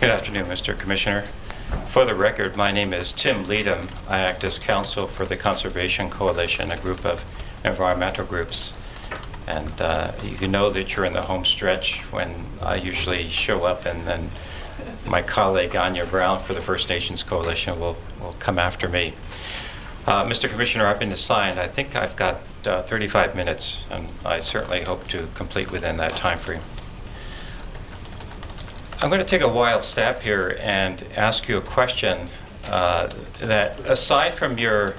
Good afternoon, Mr. Commissioner. For the record, my name is Tim Leadham. I act as counsel for the Conservation Coalition, a group of environmental groups. And you know that you're in the home stretch when I usually show up, and then my colleague Anya Brown for the First Nations Coalition will come after me. Mr. Commissioner, I've been assigned, I think I've got 35 minutes, and I certainly hope to complete within that time frame. I'm going to take a wild step here and ask you a question that, aside from your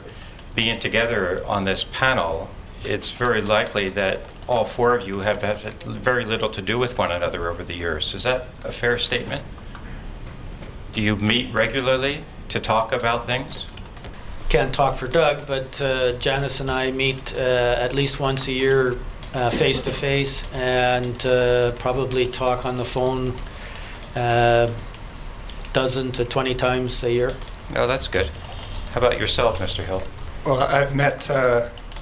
being together on this panel, it's very likely that all four of you have had very little to do with one another over the years. Is that a fair statement? Do you meet regularly to talk about things? Can't talk for Doug, but Janice and I meet at least once a year face to face, and probably talk on the phone dozen to 20 times a year. No, that's good. How about yourself, Mr. Hill? Well, I've met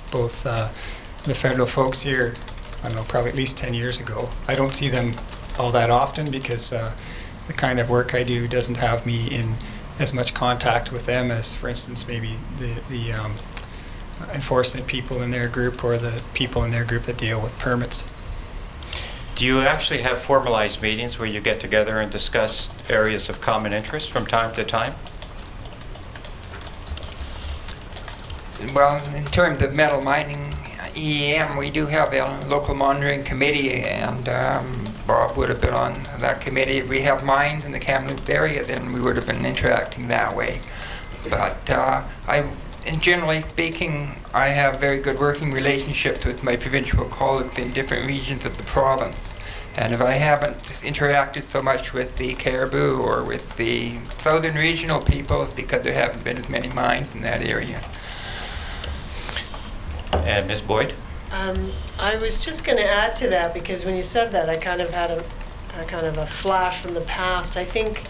both the federal folks here, I don't know, probably at least 10 years ago. I don't see them all that often because the kind of work I do doesn't have me in as much contact with them as, for instance, maybe the enforcement people in their group or the people in their group that deal with permits. Do you actually have formalized meetings where you get together and discuss areas of common interest from time to time? Well, in terms of metal mining, EEM, we do have a local monitoring committee, and Bob would have been on that committee. If we have mines in the Kamloops area, then we would have been interacting that way. But generally speaking, I have very good working relationships with my provincial colleagues in different regions of the province. And if I haven't interacted so much with the Caribou or with the southern regional people, it's because there haven't been as many mines in that area. And Ms. Boyd? I was just going to add to that, because when you said that, I kind of had a flash from the past. I think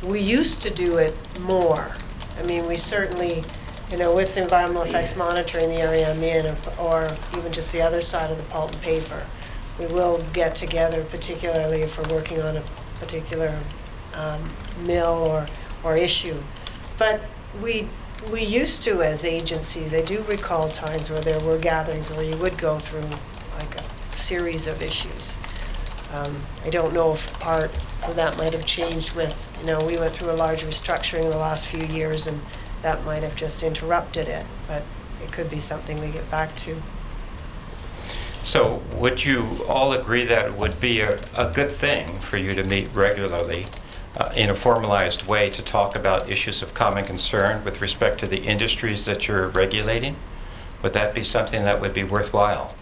we used to do it more. I mean, we certainly, with environmental effects monitoring the area I'm in, or even just the other side of the pulp and paper, we will get together, particularly if we're working on a particular mill or issue. But we used to, as agencies, I do recall times where there were gatherings where you would go through like a series of issues. I don't know if part of that might have changed with, we went through a large restructuring in the last few years, and that might have just interrupted it, but it could be something we get back to. So would you all agree that it would be a good thing for you to meet regularly in a formalized way to talk about issues of common concern with respect to the industries that you're regulating? Would that be something that would be worthwhile?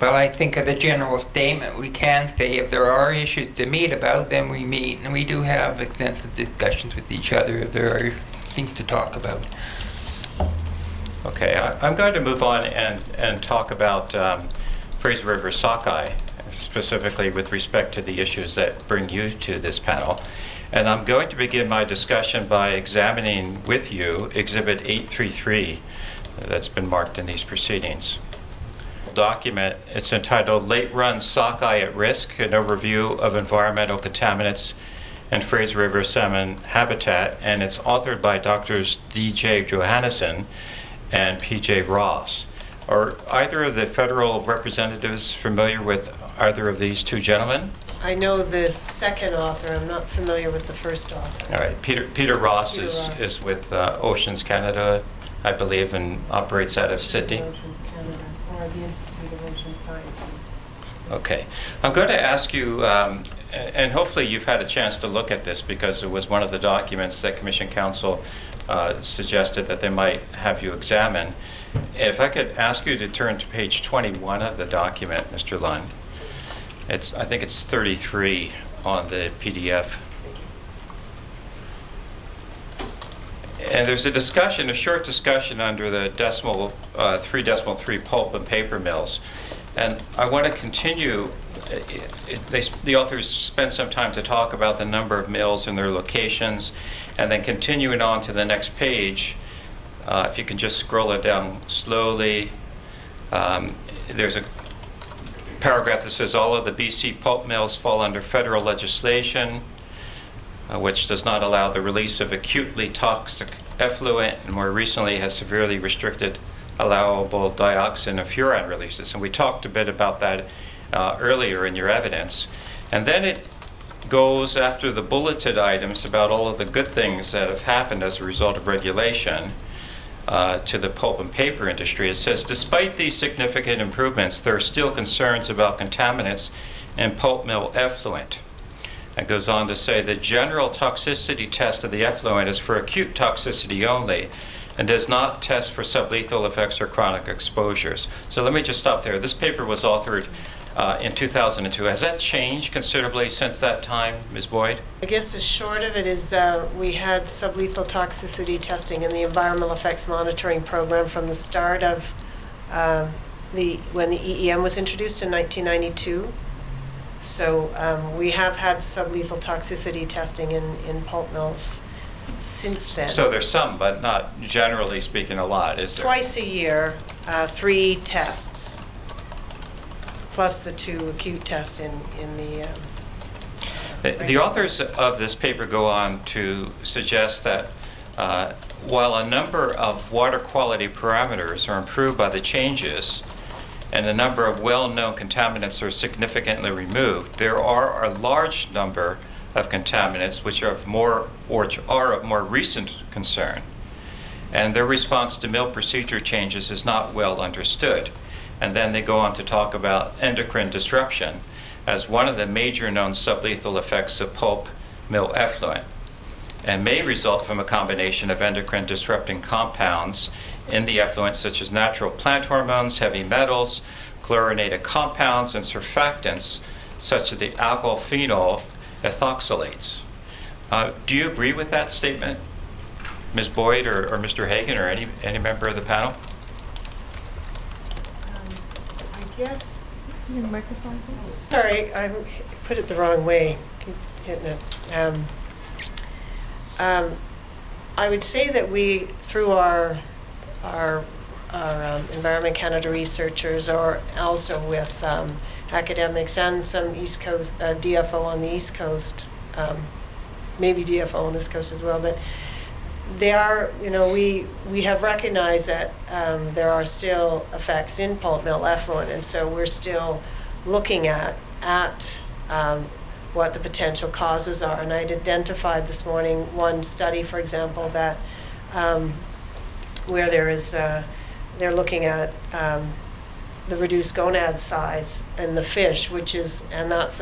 Well, I think as a general statement, we can say if there are issues to meet about, then we meet, and we do have extensive discussions with each other if there are things to talk about. Okay, I'm going to move on and talk about Fraser River Sockeye, specifically with respect to the issues that bring you to this panel. And I'm going to begin my discussion by examining with you Exhibit 833 that's been marked in these proceedings. Document, it's entitled Late Run Sockeye at Risk, an overview of environmental contaminants and Fraser River salmon habitat, and it's authored by Drs. D.J. Johannesson and P.J. Ross. Are either of the federal representatives familiar with either of these two gentlemen? I know the second author. I'm not familiar with the first author. All right. Peter Ross is with Oceans Canada, I believe, and operates out of Sydney. Oceans Canada, or the Institute of Ocean Sciences. Okay. I'm going to ask you, and hopefully you've had a chance to look at this because it was one of the documents that Commission Counsel suggested that they might have you examine. If I could ask you to turn to page 21 of the document, Mr. Lund. I think it's 33 on the PDF. And there's a short discussion under the 3.3 pulp and paper mills. And I want to continue. The authors spend some time to talk about the number of mills and their locations, and then continuing on to the next page, if you can just scroll it down slowly, there's a paragraph that says all of the BC pulp mills fall under federal legislation, which does not allow the release of acutely toxic effluent, and more recently has severely restricted allowable dioxin and furan releases. And we talked a bit about that earlier in your evidence. And then it goes after the bulleted items about all of the good things that have happened as a result of regulation to the pulp and paper industry. It says, despite these significant improvements, there are still concerns about contaminants in pulp mill effluent. It goes on to say the general toxicity test of the effluent is for acute toxicity only and does not test for sublethal effects or chronic exposures. So let me just stop there. This paper was authored in 2002. Has that changed considerably since that time, Ms. Boyd? I guess the short of it is we had sublethal toxicity testing in the environmental effects monitoring program from the start of when the EEM was introduced in 1992. So we have had sublethal toxicity testing in pulp mills since then. So there's some, but not generally speaking a lot, is there? Twice a year, 3 tests, plus the 2 acute tests in the... The authors of this paper go on to suggest that while a number of water quality parameters are improved by the changes and a number of well-known contaminants are significantly removed, there are a large number of contaminants which are of more recent concern, and their response to mill procedure changes is not well understood. And then they go on to talk about endocrine disruption as one of the major known sublethal effects of pulp mill effluent, and may result from a combination of endocrine disrupting compounds in the effluent, such as natural plant hormones, heavy metals, chlorinated compounds, and surfactants, such as the alkyl phenol ethoxylates. Do you agree with that statement, Ms. Boyd or Mr. Hagan or any member of the panel? I guess... Your microphone, please. Sorry, I put it the wrong way. Keep hitting it. I would say that we, through our Environment Canada researchers, or also with academics and some East Coast DFO on the East Coast, maybe DFO on this coast as well, but they are, we have recognized that there are still effects in pulp mill effluent, and so we're still looking at what the potential causes are. And I'd identified this morning one study, for example, that where they're looking at the reduced gonad size in the fish, and that's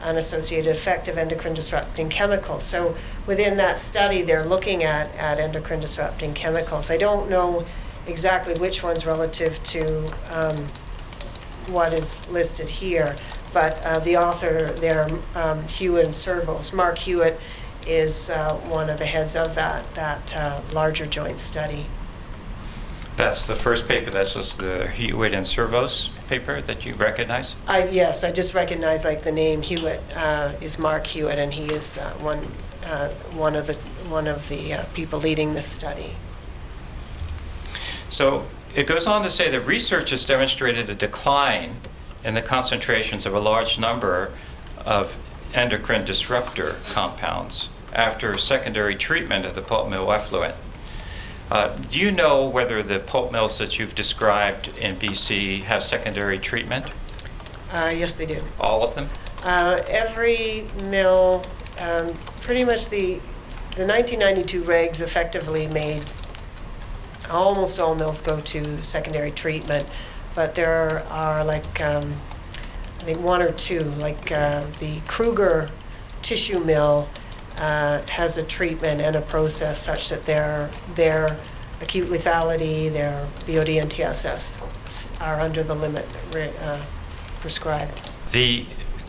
an associated effect of endocrine disrupting chemicals. So within that study, they're looking at endocrine disrupting chemicals. I don't know exactly which ones relative to what is listed here, but the author there, Hewitt and Servos, Mark Hewitt, is one of the heads of that larger joint study. That's the first paper. That's just the Hewitt and Servos paper that you recognize? Yes, I just recognize the name Hewitt is Mark Hewitt, and he is one of the people leading this study. So it goes on to say that research has demonstrated a decline in the concentrations of a large number of endocrine disruptor compounds after secondary treatment of the pulp mill effluent. Do you know whether the pulp mills that you've described in BC have secondary treatment? Yes, they do. All of them? Every mill, pretty much the 1992 regs effectively made almost all mills go to secondary treatment, but there are I think 1 or 2, the Kruger tissue mill has a treatment and a process such that their acute lethality, their BOD and TSS are under the limit prescribed. The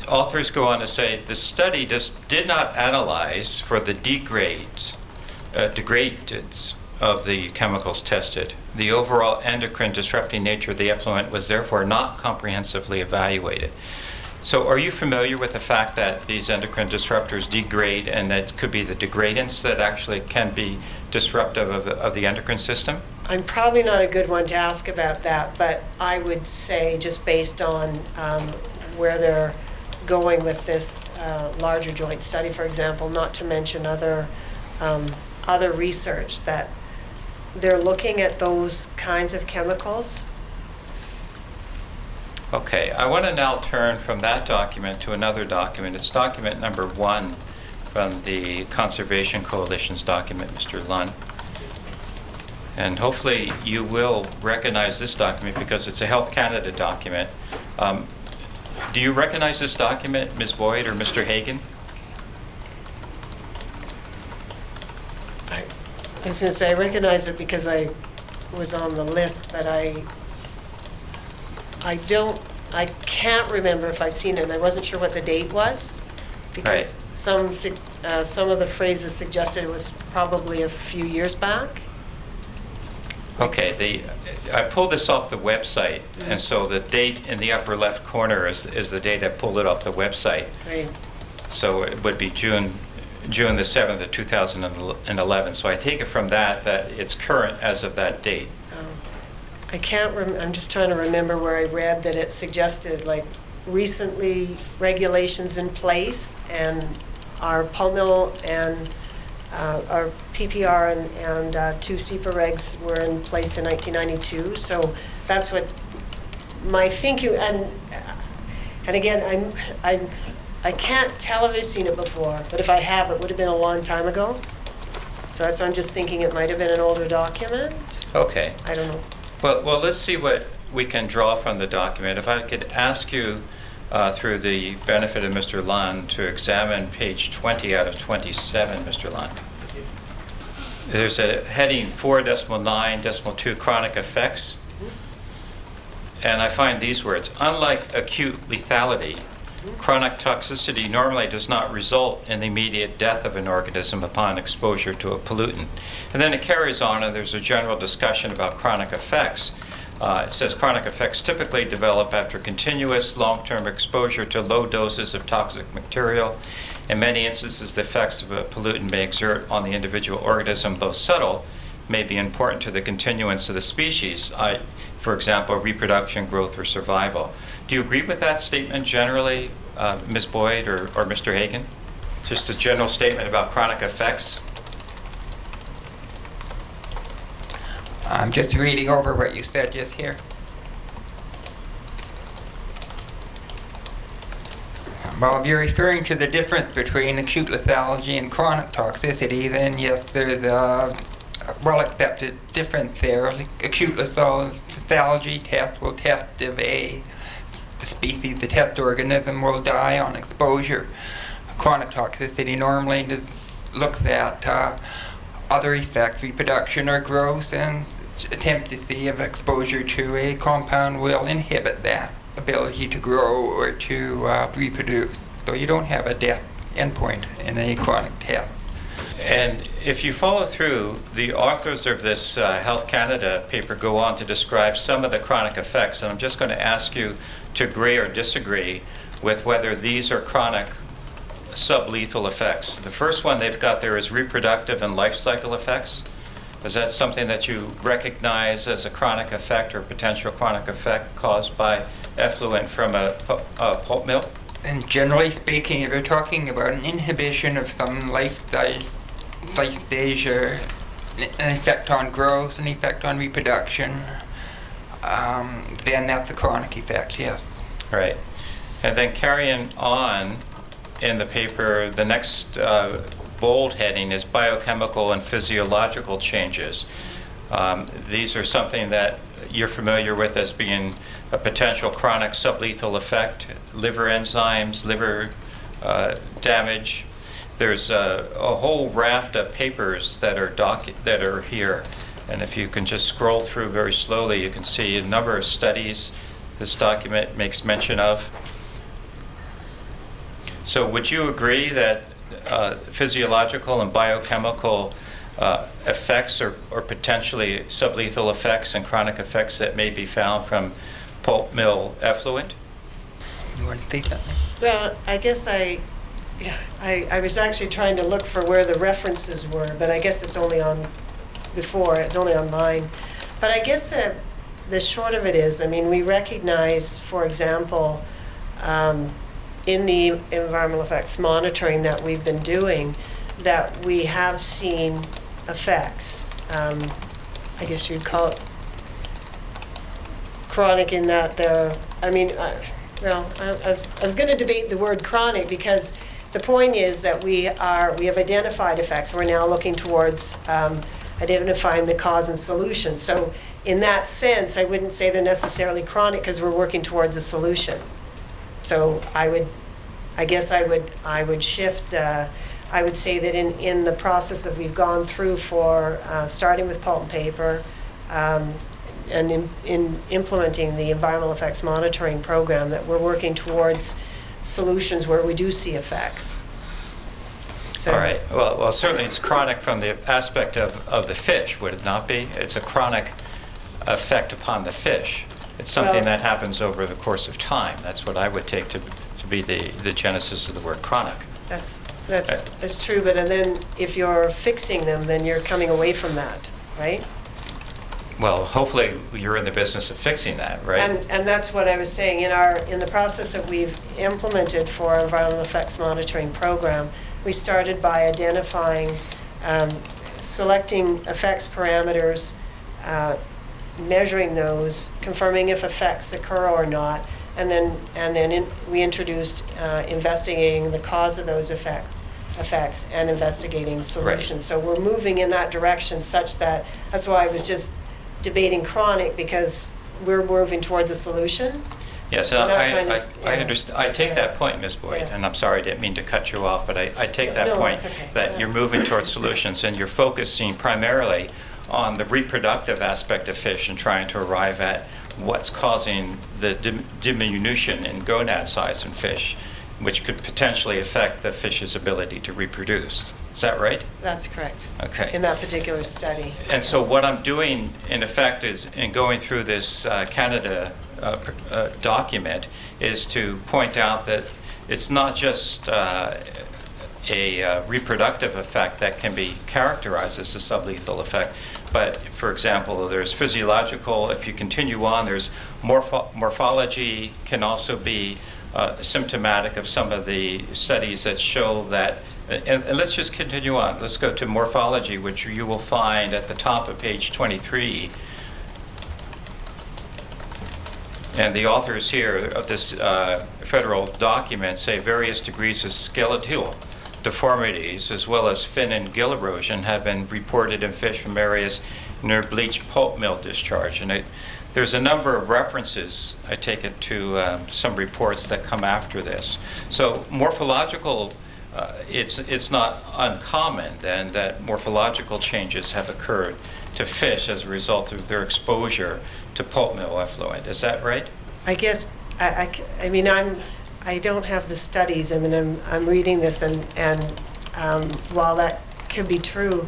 authors go on to say the study did not analyze for the degradants of the chemicals tested. The overall endocrine disrupting nature of the effluent was therefore not comprehensively evaluated. So are you familiar with the fact that these endocrine disruptors degrade, and that could be the degradants that actually can be disruptive of the endocrine system? I'm probably not a good one to ask about that, but I would say, just based on where they're going with this larger joint study, for example, not to mention other research, that they're looking at those kinds of chemicals. Okay, I want to now turn from that document to another document. It's document number 1 from the Conservation Coalition's document, Mr. Lunn. And hopefully you will recognize this document because it's a Health Canada document. Do you recognize this document, Ms. Boyd or Mr. Hagan? I was going to say I recognize it because I was on the list, but I can't remember if I've seen it, and I wasn't sure what the date was, because some of the phrases suggested it was probably a few years back. Okay, I pulled this off the website, and so the date in the upper left corner is the date I pulled it off the website. Right. So it would be June the 7th of 2011. So I take it from that it's current as of that date. I can't I'm just trying to remember where I read that it suggested, like, recently regulations in place, and our pulp mill and our PPR and 2 CEPA regs were in place in 1992. So that's what my thinking, and again, I can't tell if I've seen it before, but if I have, it would have been a long time ago. So that's why I'm just thinking it might have been an older document. Okay. I don't know. Well, let's see what we can draw from the document. If I could ask you, through the benefit of Mr. Lunn, to examine page 20 out of 27, Mr. Lunn. There's a heading 4.9.2, chronic effects. And I find these words: unlike acute lethality, chronic toxicity normally does not result in the immediate death of an organism upon exposure to a pollutant. And then it carries on, and there's a general discussion about chronic effects. It says chronic effects typically develop after continuous long-term exposure to low doses of toxic material. In many instances, the effects of a pollutant may exert on the individual organism, though subtle, may be important to the continuance of the species, for example, reproduction, growth, or survival. Do you agree with that statement generally, Ms. Boyd or Mr. Hagan? Just a general statement about chronic effects? I'm just reading over what you said just here. Well, if you're referring to the difference between acute lethality and chronic toxicity, then yes, there's a well-accepted difference there. Acute lethality test will test if the species, the test organism, will die on exposure. Chronic toxicity normally looks at other effects, reproduction or growth, and attempt to see if exposure to a compound will inhibit that ability to grow or to reproduce. So you don't have a death endpoint in a chronic test. And if you follow through, the authors of this Health Canada paper go on to describe some of the chronic effects, and I'm just going to ask you to agree or disagree with whether these are chronic sublethal effects. The first one they've got there is reproductive and life cycle effects. Is that something that you recognize as a chronic effect or potential chronic effect caused by effluent from a pulp mill? And generally speaking, if you're talking about an inhibition of some life stage or an effect on growth, an effect on reproduction, then that's a chronic effect, yes. Right. And then carrying on in the paper, the next bold heading is biochemical and physiological changes. These are something that you're familiar with as being a potential chronic sublethal effect, liver enzymes, liver damage. There's a whole raft of papers that are here. And if you can just scroll through very slowly, you can see a number of studies this document makes mention of. So would you agree that physiological and biochemical effects or potentially sublethal effects and chronic effects that may be found from pulp mill effluent? You want to say something? Well, I guess I was actually trying to look for where the references were, but I guess it's only on mine. But I guess the short of it is, I mean, we recognize, for example, in the environmental effects monitoring that we've been doing, that we have seen effects. I guess you'd call it chronic in that I was going to debate the word chronic, because the point is that we have identified effects. We're now looking towards identifying the cause and solution. So in that sense, I wouldn't say they're necessarily chronic, because we're working towards a solution. So I would shift. I would say that in the process that we've gone through for starting with pulp and paper, and in implementing the environmental effects monitoring program, that we're working towards solutions where we do see effects. So, All right. Well, certainly it's chronic from the aspect of the fish, would it not be? It's a chronic effect upon the fish. It's something that happens over the course of time. That's what I would take to be the genesis of the word chronic. That's true, but and then if you're fixing them, then you're coming away from that, right? Well, hopefully you're in the business of fixing that, right? And that's what I was saying. In the process that we've implemented for our environmental effects monitoring program, we started by identifying, selecting effects parameters, measuring those, confirming if effects occur or not, and then we introduced investigating the cause of those effects and investigating solutions. Right. So we're moving in that direction, such that's why I was just debating chronic, because we're moving towards a solution. Yes, We're not trying I understand. I take that point, Ms. Boyd, and I'm sorry, I didn't mean to cut you off, but I take that point, that's okay. that you're moving towards solutions, and you're focusing primarily on the reproductive aspect of fish and trying to arrive at what's causing the diminution in gonad size in fish, which could potentially affect the fish's ability to reproduce. Is that right? That's correct. Okay. In that particular study. And so what I'm doing, in effect, is in going through this Canada document, is to point out that it's not just a reproductive effect that can be characterized as a sublethal effect, but, for example, there's physiological. If you continue on, there's morphology can also be symptomatic of some of the studies that show that. And let's just continue on. Let's go to morphology, which you will find at the top of page 23. And the authors here of this federal document say various degrees of skeletal deformities, as well as fin and gill erosion, have been reported in fish from areas near bleach pulp mill discharge. And there's a number of references, I take it, to some reports that come after this. So morphological, it's not uncommon then that morphological changes have occurred to fish as a result of their exposure to pulp mill effluent. Is that right? I guess, I mean, I don't have the studies. I mean, I'm reading this, and while that could be true,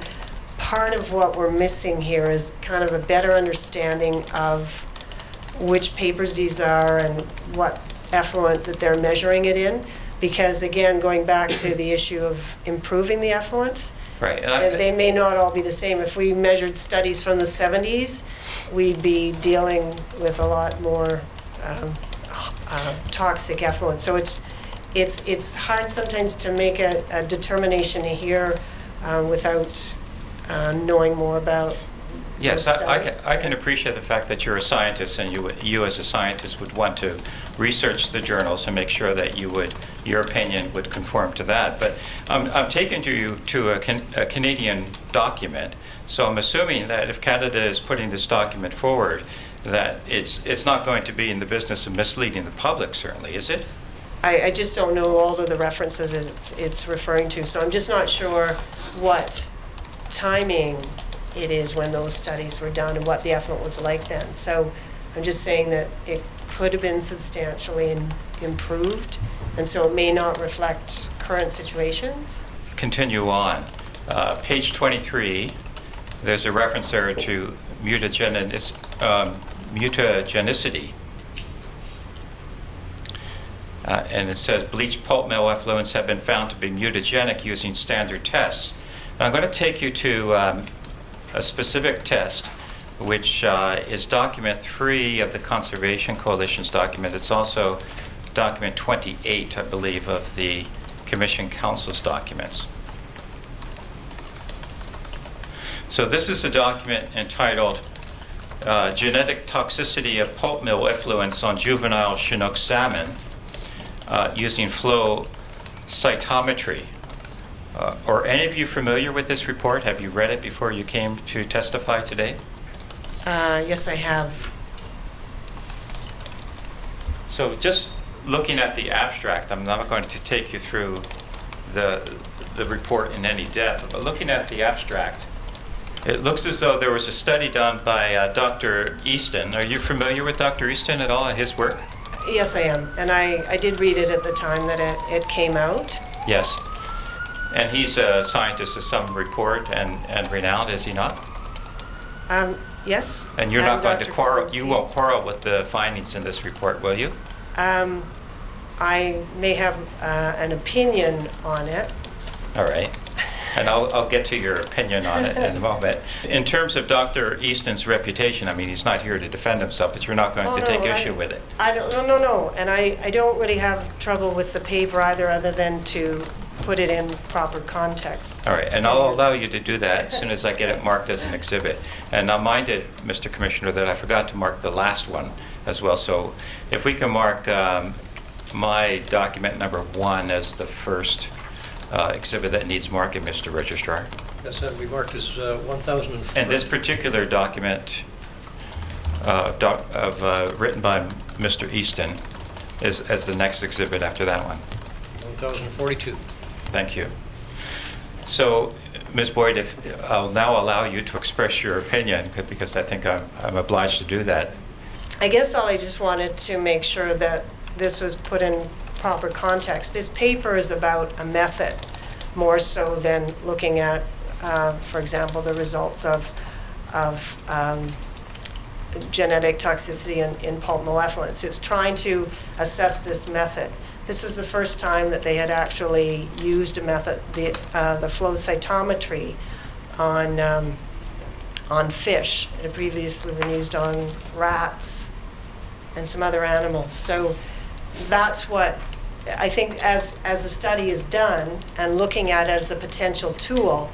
part of what we're missing here is kind of a better understanding of which papers these are and what effluent that they're measuring it in. Because again, going back to the issue of improving the effluents, Right. and they may not all be the same. If we measured studies from the 70s, we'd be dealing with a lot more toxic effluent. So it's hard sometimes to make a determination here without knowing more about. Yes, those I studies. can appreciate the fact that you're a scientist, and you as a scientist would want to research the journals and make sure that your opinion would conform to that. But I'm taking you to a Canadian document, so I'm assuming that if Canada is putting this document forward, that it's not going to be in the business of misleading the public, certainly, is it? I just don't know all of the references it's referring to, so I'm just not sure what timing it is when those studies were done and what the effluent was like then. So I'm just saying that it could have been substantially improved, and so it may not reflect current situations. Continue on. Page 23, there's a reference there to mutagenicity. And it says bleach pulp mill effluents have been found to be mutagenic using standard tests. Now, I'm going to take you to a specific test which is document 3 of the Conservation Coalition's document. It's also document 28, I believe, of the Commission Council's documents. So this is a document entitled Genetic Toxicity of Pulp Mill Effluents on Juvenile Chinook Salmon using Flow Cytometry. Are any of you familiar with this report? Have you read it before you came to testify today? Yes, I have. So just looking at the abstract, I'm not going to take you through the report in any depth, but looking at the abstract, it looks as though there was a study done by Dr. Easton. Are you familiar with Dr. Easton at all and his work? Yes, I am. And I did read it at the time that it came out. Yes. And he's a scientist of some report and renowned, is he not? Yes. And you're not going to Dr. quarrel, you Krasinski. won't quarrel with the findings in this report, will you? I may have an opinion on it. All right. And I'll get to your opinion on it in a moment. In terms of Dr. Easton's reputation, I mean, he's not here to defend himself, but you're not going to take issue with it. I don't. No. And I don't really have trouble with the paper either, other than to put it in proper context. All right, and I'll allow you to do that as soon as I get it marked as an exhibit. And I'm minded, Mr. Commissioner, that I forgot to mark the last one as well. So if we can mark my document number 1 as the first exhibit that needs marking, Mr. Registrar. Yes, that we marked as 1004. And this particular document written by Mr. Easton is as the next exhibit after that one. 1042. Thank you. So, Ms. Boyd, if I'll now allow you to express your opinion, because I think I'm obliged to do that. I guess I just wanted to make sure that this was put in proper context. This paper is about a method more so than looking at, for example, the results of genetic toxicity in pulp mill effluents. It's trying to assess this method. This was the first time that they had actually used a method, the flow cytometry, on fish. It had previously been used on rats and some other animals. So that's what I think, as the study is done and looking at it as a potential tool,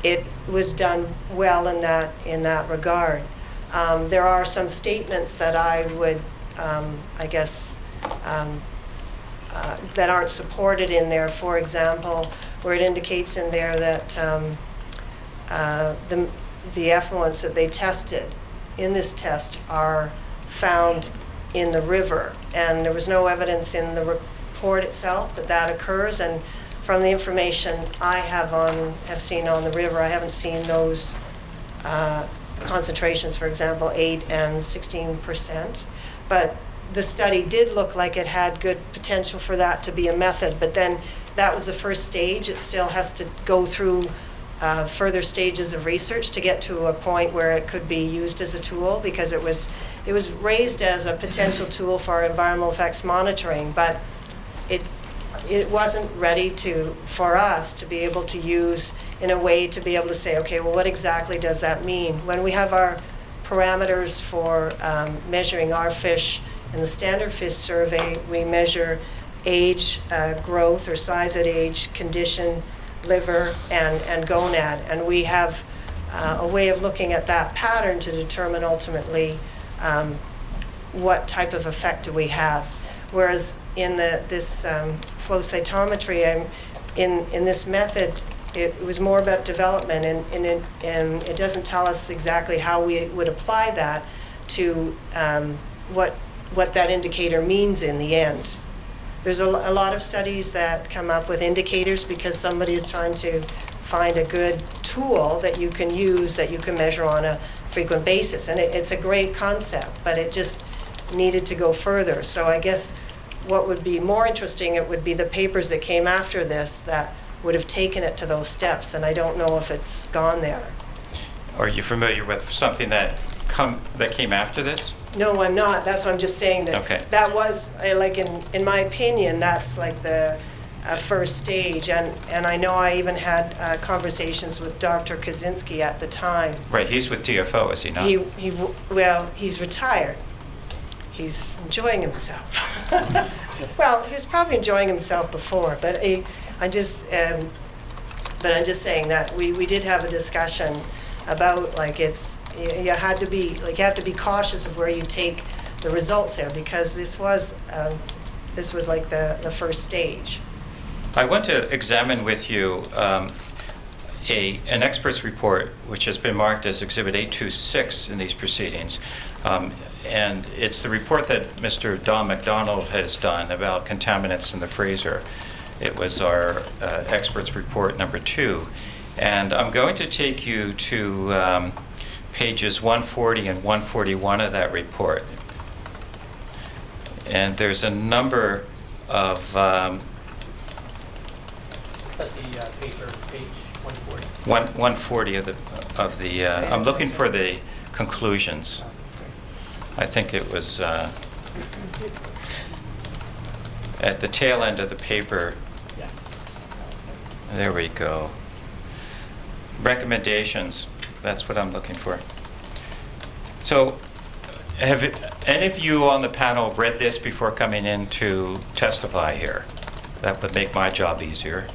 it was done well in that regard. There are some statements that I would, I guess, that aren't supported in there. For example, where it indicates in there that the effluents that they tested in this test are found in the river, and there was no evidence in the report itself that occurs. And from the information I have seen on the river, I haven't seen those concentrations, for example, 8 and 16%. But the study did look like it had good potential for that to be a method, but then that was the first stage. It still has to go through further stages of research to get to a point where it could be used as a tool, because it was raised as a potential tool for environmental effects monitoring, but it wasn't ready for us to be able to use in a way to be able to say, okay, well, what exactly does that mean? When we have our parameters for measuring our fish in the Standard Fish Survey, we measure age, growth or size at age, condition, liver, and gonad. And we have a way of looking at that pattern to determine ultimately what type of effect do we have. Whereas in this flow cytometry, in this method, it was more about development, and it doesn't tell us exactly how we would apply that to what that indicator means in the end. There's a lot of studies that come up with indicators because somebody is trying to find a good tool that you can use, that you can measure on a frequent basis. And it's a great concept, but it just needed to go further. So I guess what would be more interesting, it would be the papers that came after this that would have taken it to those steps, and I don't know if it's gone there. Are you familiar with something that came after this? No, I'm not. That's what I'm just saying. That Okay. that was, like, in my opinion, that's like the a first stage, and I know I even had conversations with Dr. Kaczynski at the time. Right, he's with TFO, is he not? Well, he's retired. He's enjoying himself. Well, he was probably enjoying himself before, but I'm just saying that we did have a discussion about, like, you have to be cautious of where you take the results there, because this was like the first stage. I want to examine with you an expert's report, which has been marked as Exhibit 826 in these proceedings. And it's the report that Mr. Don McDonald has done about contaminants in the Fraser. It was our expert's report number 2. And I'm going to take you to pages 140 and 141 of that report. And there's a number of... Is that the paper, page 140? 140 of the I'm looking for the conclusions. I think it was at the tail end of the paper. Yes. There we go. Recommendations. That's what I'm looking for. So, have any of you on the panel read this before coming in to testify here? That would make my job easier.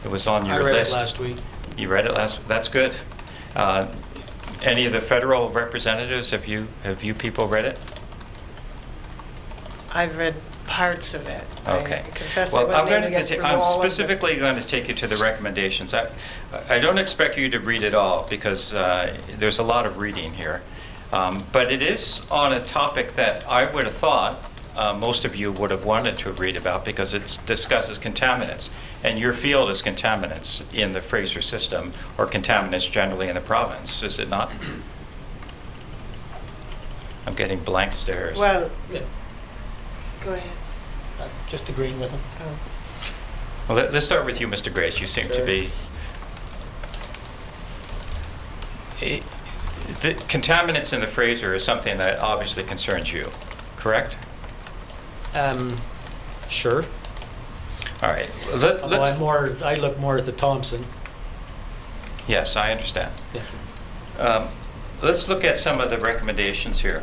It was on your list. I read it last week. You read it last? That's good. Any of the federal representatives, have you people read it? I've read parts of it. Okay. I confess I well, wasn't able to get through I'm all of it. specifically going to take you to the recommendations. I don't expect you to read it all, because there's a lot of reading here. But it is on a topic that I would have thought most of you would have wanted to read about, because it discusses contaminants. And your field is contaminants in the Fraser system, or contaminants generally in the province, is it not? I'm getting blank stares. Well, Yeah. go ahead. Just agreeing with him. Oh. Well, let's start with you, Mr. Grace. You seem to Sure. be... The contaminants in the Fraser is something that obviously concerns you, correct? Sure. All right. Although I look more at the Thompson. Yes, I understand. Yeah. Let's look at some of the recommendations here.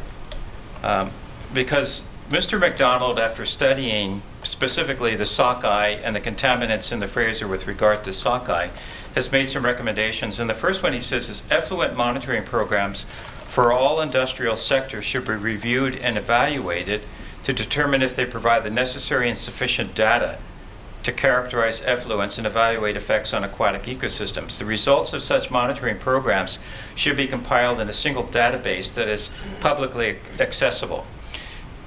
Because Mr. McDonald, after studying specifically the sockeye and the contaminants in the Fraser with regard to sockeye, has made some recommendations. And the first one he says is effluent monitoring programs for all industrial sectors should be reviewed and evaluated to determine if they provide the necessary and sufficient data to characterize effluents and evaluate effects on aquatic ecosystems. The results of such monitoring programs should be compiled in a single database that is publicly accessible.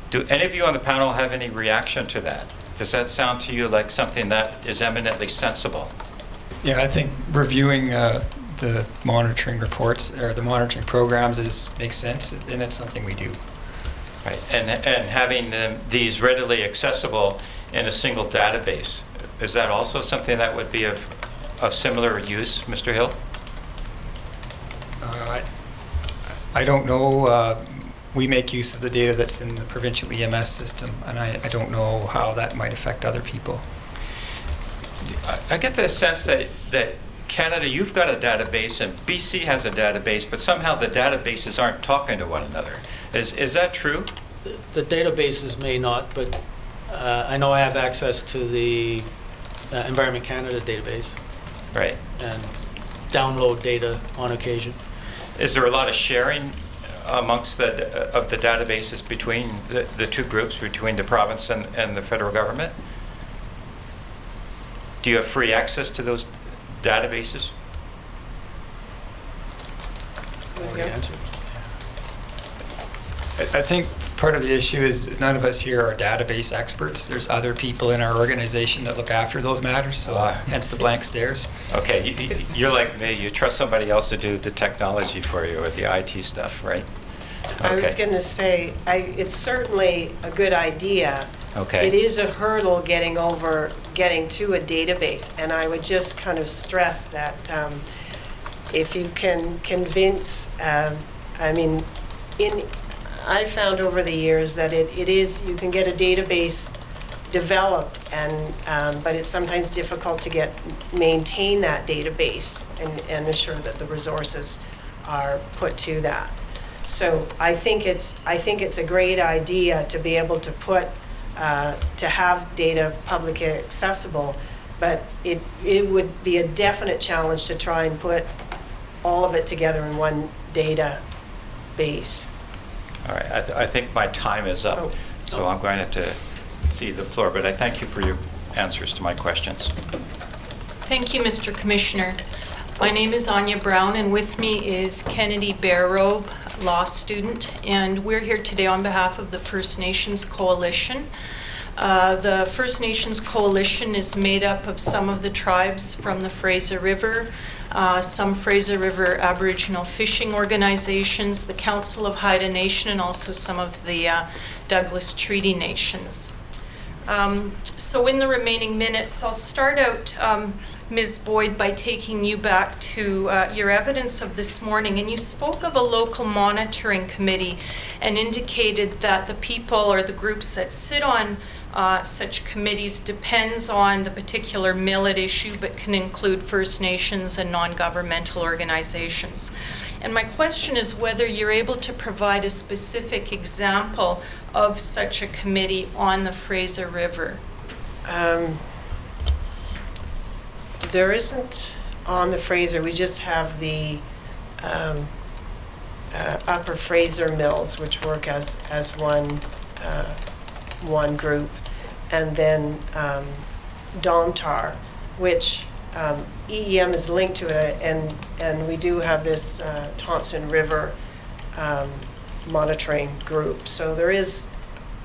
Do any of you on the panel have any reaction to that? Does that sound to you like something that is eminently sensible? Yeah, I think reviewing the monitoring reports or the monitoring programs makes sense, and it's something we do. Right, and having these readily accessible in a single database, is that also something that would be of similar use, Mr. Hill? I don't know. We make use of the data that's in the provincial EMS system, and I don't know how that might affect other people. I get the sense that Canada, you've got a database, and BC has a database, but somehow the databases aren't talking to one another. Is that true? The databases may not, but I know I have access to the Environment Canada database Right. and download data on occasion. Is there a lot of sharing amongst the databases between the two groups, between the province and the federal government? Do you have free access to those databases? Already answered. I think part of the issue is none of us here are database experts. There's other people in our organization that look after those matters, so hence the blank stares. Okay, you're like me. You trust somebody else to do the technology for you or the IT stuff, right? I was Okay. going to say, it's certainly a good idea. Okay. It is a hurdle getting to a database, and I would just kind of stress that if you can convince, I found over the years that you can get a database developed, and but it's sometimes difficult to maintain that database and ensure that the resources are put to that. So I think it's a great idea to be able to to have data publicly accessible, but it would be a definite challenge to try and put all of it together in one database. All right, I think my time is up, Oh. so I'm going to have to cede the floor, but I thank you for your answers to my questions. Thank you, Mr. Commissioner. My name is Anya Brown, and with me is Kennedy Barobe, law student, and we're here today on behalf of the First Nations Coalition. The First Nations Coalition is made up of some of the tribes from the Fraser River, some Fraser River Aboriginal fishing organizations, the Council of Haida Nation, and also some of the Douglas Treaty Nations. So in the remaining minutes, I'll start out, Ms. Boyd, by taking you back to your evidence of this morning. And you spoke of a local monitoring committee and indicated that the people or the groups that sit on such committees depends on the particular mill at issue, but can include First Nations and non-governmental organizations. And my question is whether you're able to provide a specific example of such a committee on the Fraser River. There isn't on the Fraser. We just have the Upper Fraser Mills, which work as one group, and then Domtar, which EEM is linked to it, and we do have this Thompson River monitoring group. So there is,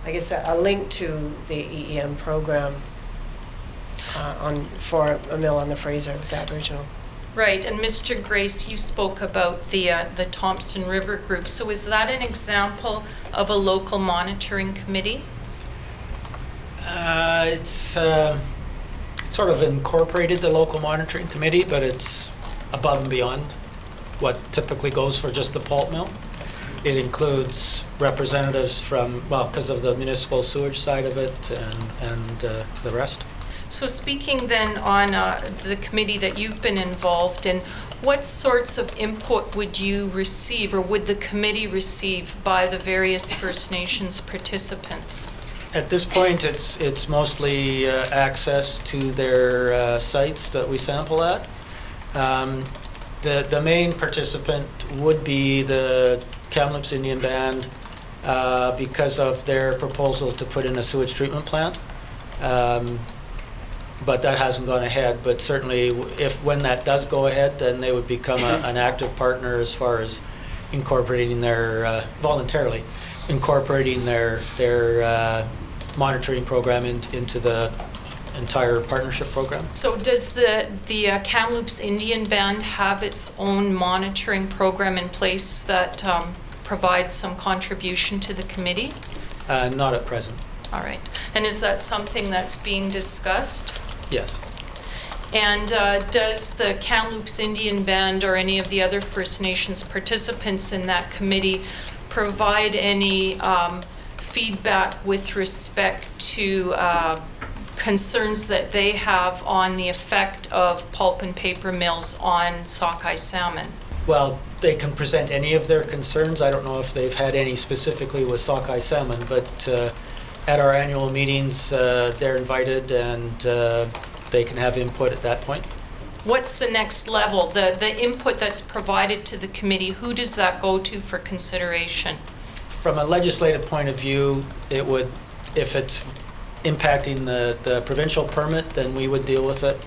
I guess, a link to the EEM program for a mill on the Fraser with Aboriginal. Right, and Mr. Grace, you spoke about the Thompson River group. So is that an example of a local monitoring committee? It's sort of incorporated the local monitoring committee, but it's above and beyond what typically goes for just the pulp mill. It includes representatives from, well, because of the municipal sewage side of it and the rest. So speaking then on the committee that you've been involved in, what sorts of input would you receive, or would the committee receive, by the various First Nations participants? At this point, it's mostly access to their sites that we sample at. The main participant would be the Kamloops Indian Band because of their proposal to put in a sewage treatment plant. But that hasn't gone ahead. But certainly, when that does go ahead, then they would become an active partner as far as incorporating their voluntarily incorporating their monitoring program into the entire partnership program. So does the Kamloops Indian Band have its own monitoring program in place that provides some contribution to the committee? Not at present. All right. And is that something that's being discussed? Yes. And does the Kamloops Indian Band or any of the other First Nations participants in that committee provide any feedback with respect to concerns that they have on the effect of pulp and paper mills on sockeye salmon? Well, they can present any of their concerns. I don't know if they've had any specifically with sockeye salmon, but at our annual meetings, they're invited and they can have input at that point. What's the next level? The input that's provided to the committee, who does that go to for consideration? From a legislative point of view, it would, if it's impacting the provincial permit, then we would deal with it.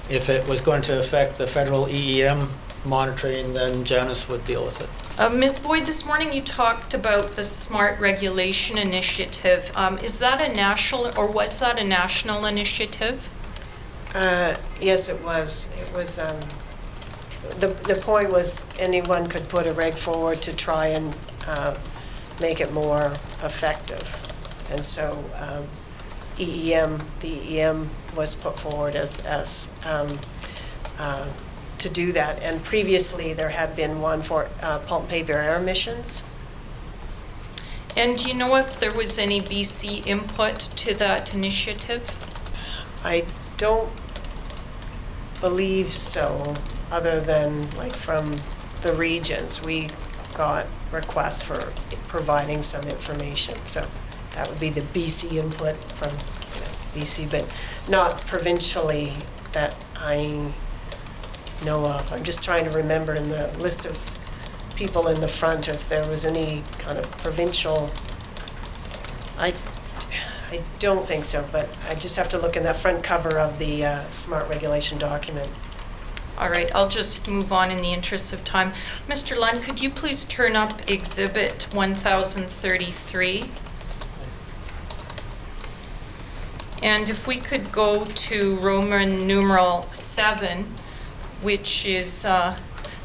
If it was going to affect the federal EEM monitoring, then Janice would deal with it. Ms. Boyd, this morning you talked about the Smart Regulation Initiative. Is that a national, or was that a national initiative? Yes, it was. It was. The point was anyone could put a reg forward to try and make it more effective, and so the EEM was put forward as to do that. And previously there had been one for pulp and paper air emissions. And do you know if there was any BC input to that initiative? I don't believe so, other than like from the regions. We got requests for providing some information. So that would be the BC input from BC, but not provincially that I know of. I'm just trying to remember in the list of people in the front if there was any kind of provincial. I don't think so, but I just have to look in that front cover of the SMART regulation document. All right, I'll just move on in the interest of time. Mr. Lund, could you please turn up Exhibit 1033? And if we could go to Roman numeral 7, which is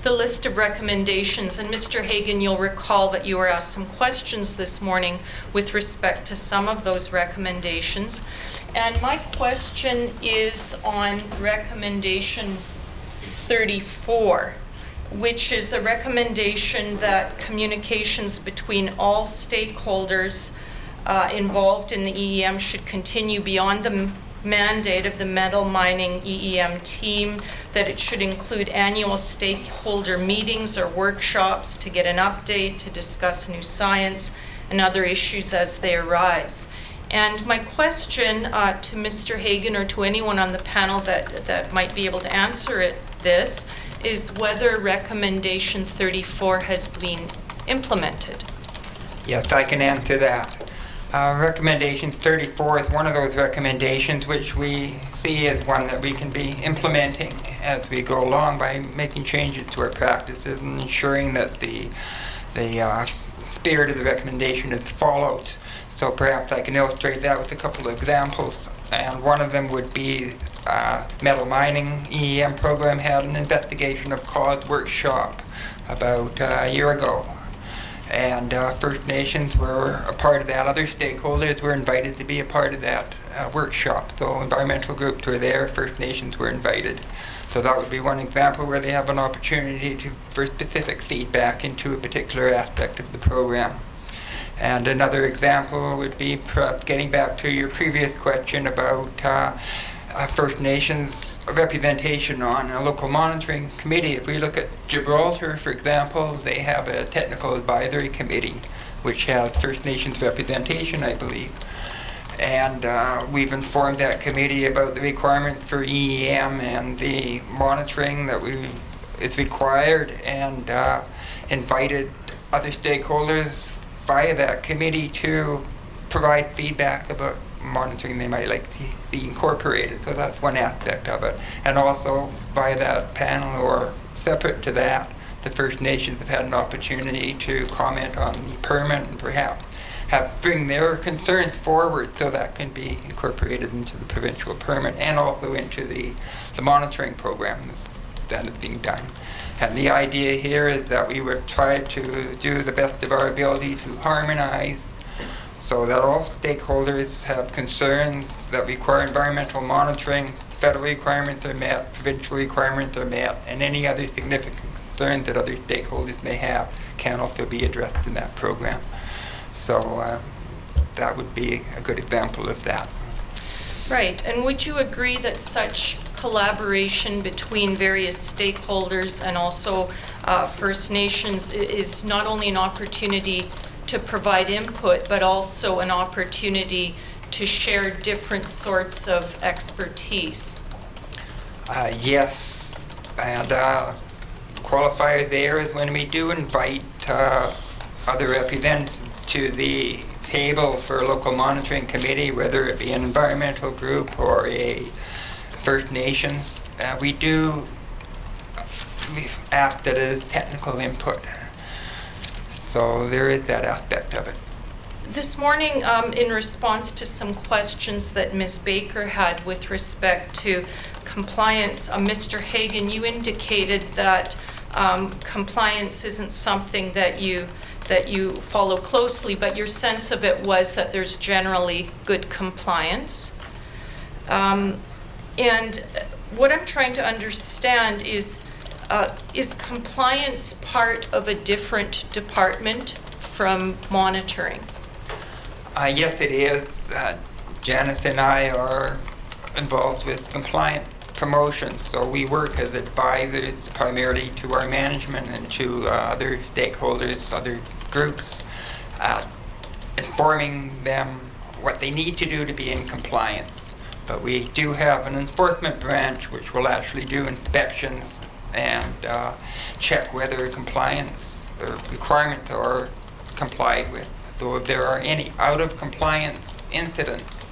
the list of recommendations. And Mr. Hagan, you'll recall that you were asked some questions this morning with respect to some of those recommendations. And my question is on recommendation 34, which is a recommendation that communications between all stakeholders involved in the EEM should continue beyond the mandate of the metal mining EEM team, that it should include annual stakeholder meetings or workshops to get an update, to discuss new science and other issues as they arise. And my question to Mr. Hagan or to anyone on the panel that might be able to answer this is whether recommendation 34 has been implemented. Yes, I can answer that. Recommendation 34 is one of those recommendations which we see as one that we can be implementing as we go along by making changes to our practices and ensuring that the spirit of the recommendation is followed. So perhaps I can illustrate that with a couple of examples. And one of them would be Metal Mining EEM program had an investigation of cause workshop about a year ago. And First Nations were a part of that. Other stakeholders were invited to be a part of that workshop. So environmental groups were there, First Nations were invited. So that would be one example where they have an opportunity for specific feedback into a particular aspect of the program. And another example would be perhaps getting back to your previous question about First Nations representation on a local monitoring committee. If we look at Gibraltar, for example, they have a technical advisory committee which has First Nations representation, I believe. And we've informed that committee about the requirements for EEM and the monitoring that is required, and invited other stakeholders via that committee to provide feedback about monitoring they might like to be incorporated. So that's one aspect of it. And also via that panel or separate to that, the First Nations have had an opportunity to comment on the permit and perhaps bring their concerns forward so that can be incorporated into the provincial permit and also into the monitoring program that is being done. And the idea here is that we would try to do the best of our ability to harmonize so that all stakeholders have concerns that require environmental monitoring, federal requirements are met, provincial requirements are met, and any other significant concerns that other stakeholders may have can also be addressed in that program. So that would be a good example of that. Right, and would you agree that such collaboration between various stakeholders and also First Nations is not only an opportunity to provide input, but also an opportunity to share different sorts of expertise? Yes, and qualifier there is when we do invite other representatives to the table for a local monitoring committee, whether it be an environmental group or a First Nations, we ask that it is technical input. So there is that aspect of it. This morning, in response to some questions that Ms. Baker had with respect to compliance, Mr. Hagan, you indicated that compliance isn't something that you follow closely, but your sense of it was that there's generally good compliance. And what I'm trying to understand is compliance part of a different department from monitoring? Yes, it is. Janice and I are involved with compliance promotion, so we work as advisors primarily to our management and to other stakeholders, other groups, informing them what they need to do to be in compliance. But we do have an enforcement branch which will actually do inspections and check whether compliance requirements are complied with. So if there are any out of compliance incidents,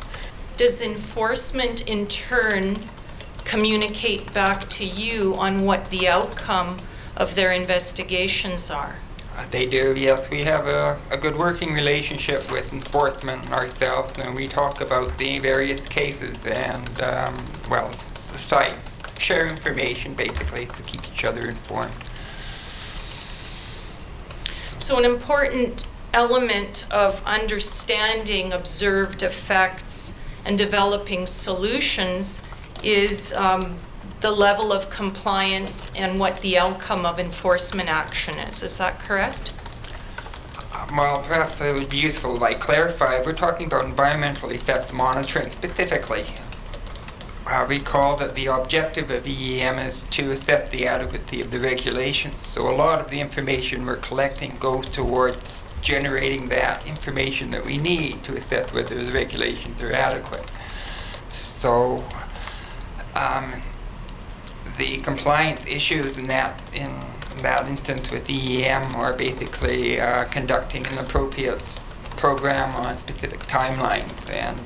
Does enforcement in turn communicate back to you on what the outcome of their investigations are? they do, yes. We have a good working relationship with enforcement ourselves, and we talk about the various cases and, well, the sites, share information basically to keep each other informed. So an important element of understanding observed effects and developing solutions is the level of compliance and what the outcome of enforcement action is. Is that correct? Well, perhaps it would be useful if I clarify. If we're talking about environmental effects monitoring specifically, recall that the objective of EEM is to assess the adequacy of the regulations. So a lot of the information we're collecting goes towards generating that information that we need to assess whether the regulations are adequate. So the compliance issues in that instance with EEM are basically conducting an appropriate program on specific timelines and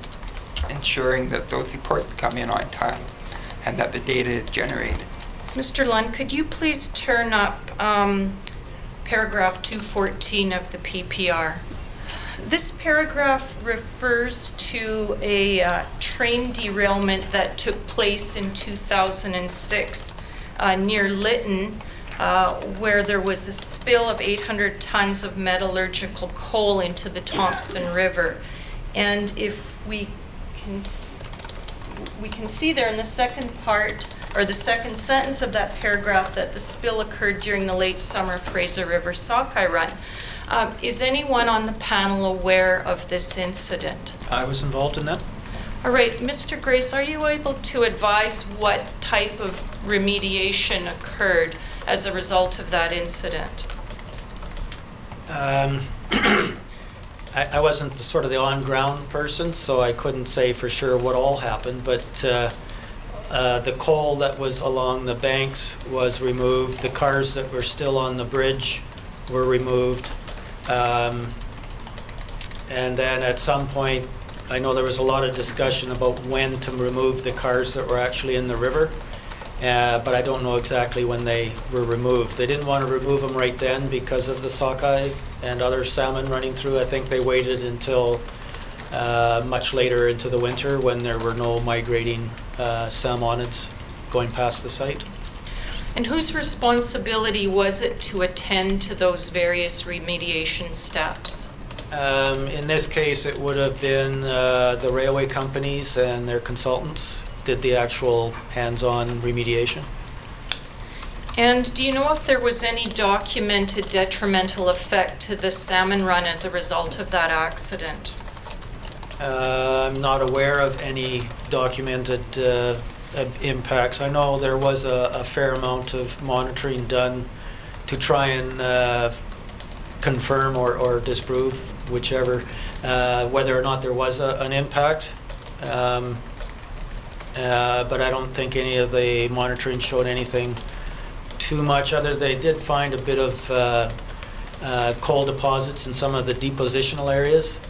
ensuring that those reports come in on time and that the data is generated. Mr. Lund, could you please turn up paragraph 214 of the PPR? This paragraph refers to a train derailment that took place in 2006 near Lytton, where there was a spill of 800 tons of metallurgical coal into the Thompson River. And if we can see there in the second part, or the second sentence of that paragraph, that the spill occurred during the late summer Fraser River sockeye run. Is anyone on the panel aware of this incident? I was involved in that. All right, Mr. Grace, are you able to advise what type of remediation occurred as a result of that incident? I wasn't the on-ground person, so I couldn't say for sure what all happened, but the coal that was along the banks was removed. The cars that were still on the bridge were removed. And then at some point, I know there was a lot of discussion about when to remove the cars that were actually in the river, but I don't know exactly when they were removed. They didn't want to remove them right then because of the sockeye and other salmon running through. I think they waited until much later into the winter when there were no migrating salmonids going past the site. And whose responsibility was it to attend to those various remediation steps? In this case, it would have been the railway companies and their consultants did the actual hands-on remediation. And do you know if there was any documented detrimental effect to the salmon run as a result of that accident? I'm not aware of any documented impacts. I know there was a fair amount of monitoring done to try and confirm or disprove, whichever, whether or not there was an impact. But I don't think any of the monitoring showed anything too much other. They did find a bit of coal deposits in some of the depositional areas,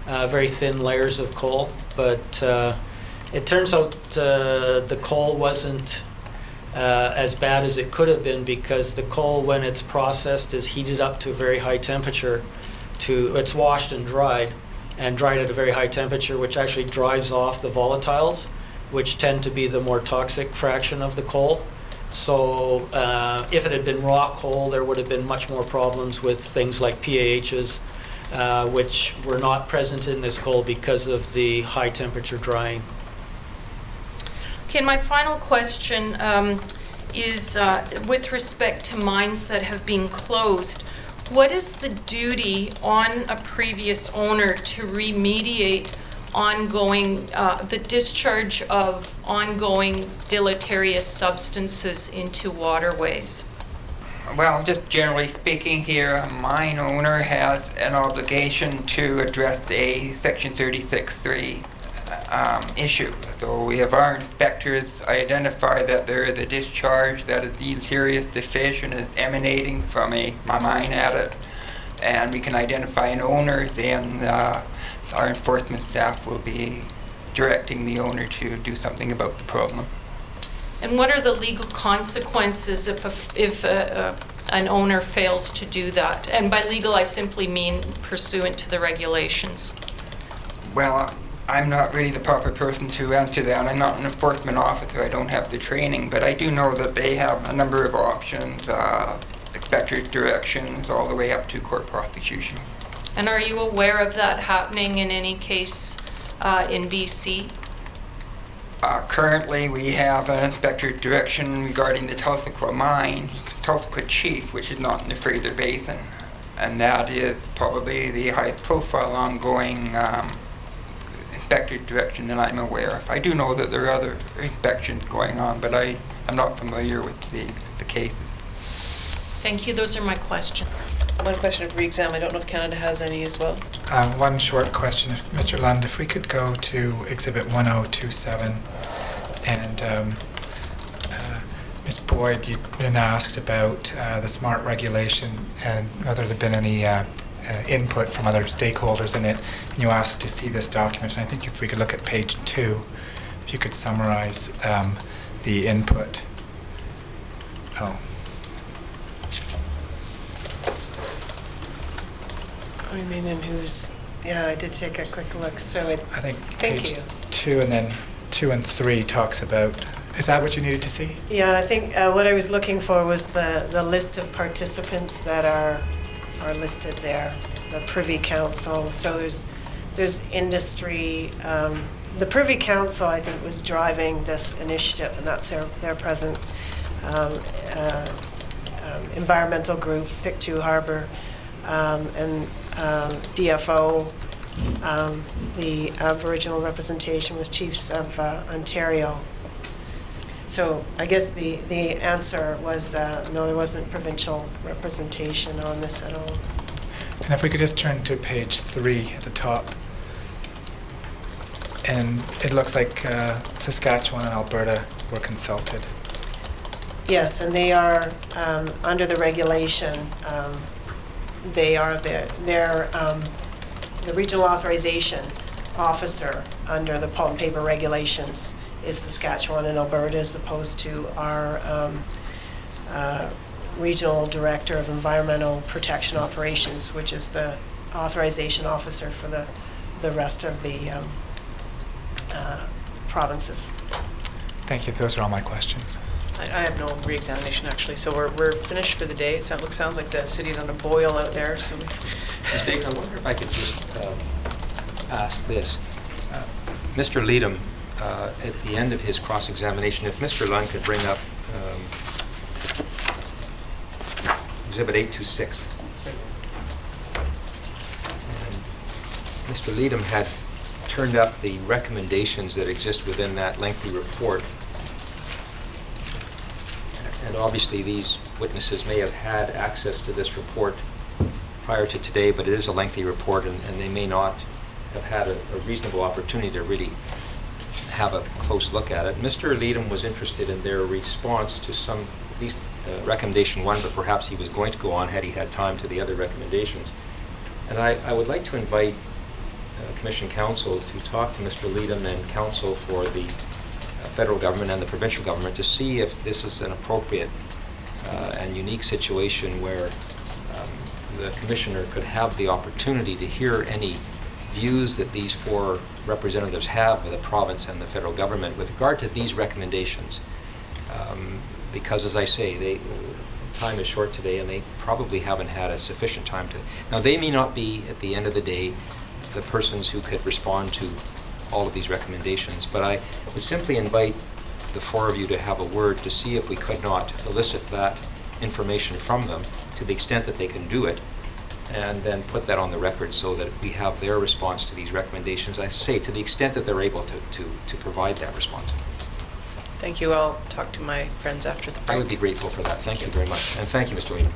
very thin layers of coal, but it turns out the coal wasn't as bad as it could have been because the coal, when it's processed, is heated up to a very high temperature. It's washed and dried at a very high temperature, which actually drives off the volatiles, which tend to be the more toxic fraction of the coal. So if it had been raw coal, there would have been much more problems with things like PAHs, which were not present in this coal because of the high temperature drying. Okay, and my final question is with respect to mines that have been closed. What is the duty on a previous owner to remediate the discharge of ongoing deleterious substances into waterways? Well, just generally speaking here, a mine owner has an obligation to address a Section 36(3) issue. So we have our inspectors identify that there is a discharge that is deemed serious deficient is emanating from a mine adit, and we can identify an owner, then our enforcement staff will be directing the owner to do something about the problem. And what are the legal consequences if an owner fails to do that? And by legal, I simply mean pursuant to the regulations. Well, I'm not really the proper person to answer that. I'm not an enforcement officer. I don't have the training, but I do know that they have a number of options, inspector's directions, all the way up to court prosecution. And are you aware of that happening in any case in BC? Currently, we have an inspector's direction regarding the Tulsiquah mine, Tulsiquah Chief, which is not in the Fraser Basin. And that is probably the highest profile ongoing inspector's direction that I'm aware of. I do know that there are other inspections going on, but I'm not familiar with the cases. Thank you. Those are my questions. One question of re-exam. I don't know if Canada has any as well. One short question. If Mr. Lund, if we could go to Exhibit 1027, and Ms. Boyd, you'd been asked about the SMART regulation and whether there had been any input from other stakeholders in it, and you asked to see this document. And I think if we could look at page 2, if you could summarize the input. Oh. I mean, and yeah, I did take a quick look, so I think thank page you. 2 and then 2 and 3 talks about, is that what you needed to see? Yeah, I think what I was looking for was the list of participants that are listed there, the Privy Council. So there's industry. The Privy Council, I think, was driving this initiative, and that's their presence. Environmental group, Pictou Harbour, and DFO. The Aboriginal representation was Chiefs of Ontario. So I guess the answer was no, there wasn't provincial representation on this at all. And if we could just turn to page 3 at the top. And it looks like Saskatchewan and Alberta were consulted. Yes, and they are under the regulation. They are the regional authorization officer under the pulp and paper regulations is Saskatchewan and Alberta, as opposed to our regional director of environmental protection operations, which is the authorization officer for the rest of the provinces. Thank you. Those are all my questions. I have no re-examination actually, so we're finished for the day. It sounds like the city's on a boil out there. So Ms. Baker, I wonder if I could just ask this. Mr. Leadham, at the end of his cross-examination, if Mr. Lund could bring up Exhibit 826. And Mr. Leadham had turned up the recommendations that exist within that lengthy report. And obviously these witnesses may have had access to this report prior to today, but it is a lengthy report, and they may not have had a reasonable opportunity to really have a close look at it. Mr. Leadham was interested in their response to some, at least recommendation 1, but perhaps he was going to go on had he had time to the other recommendations. And I would like to invite Commission Counsel to talk to Mr. Leadham and Counsel for the federal government and the provincial government to see if this is an appropriate and unique situation where the Commissioner could have the opportunity to hear any views that these 4 representatives have of the province and the federal government with regard to these recommendations. Because, as I say, time is short today, and they probably haven't had a sufficient time to... Now, they may not be, at the end of the day, the persons who could respond to all of these recommendations, but I would simply invite the 4 of you to have a word to see if we could not elicit that information from them to the extent that they can do it, and then put that on the record so that we have their response to these recommendations, I say, to the extent that they're able to provide that response. Thank you. I'll talk to my friends after the break. I would be grateful for that. Thank you very much. And thank you, Mr. Lehman.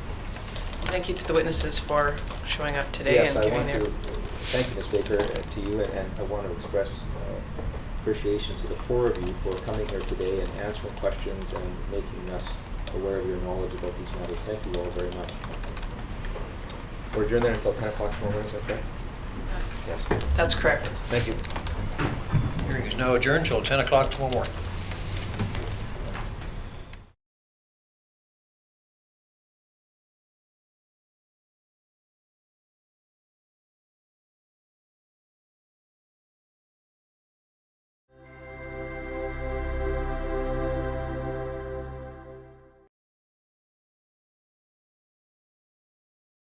Thank you to the witnesses for showing up today and giving their... Thank you, Ms. Baker, to you, and I want to express appreciation to the four of you for coming here today and answering questions and making us aware of your knowledge about these matters. Thank you all very much. We're adjourned there until 10 o'clock tomorrow morning, is that correct? Yes. That's correct. Thank you. Hearing is now adjourned till 10 o'clock tomorrow morning.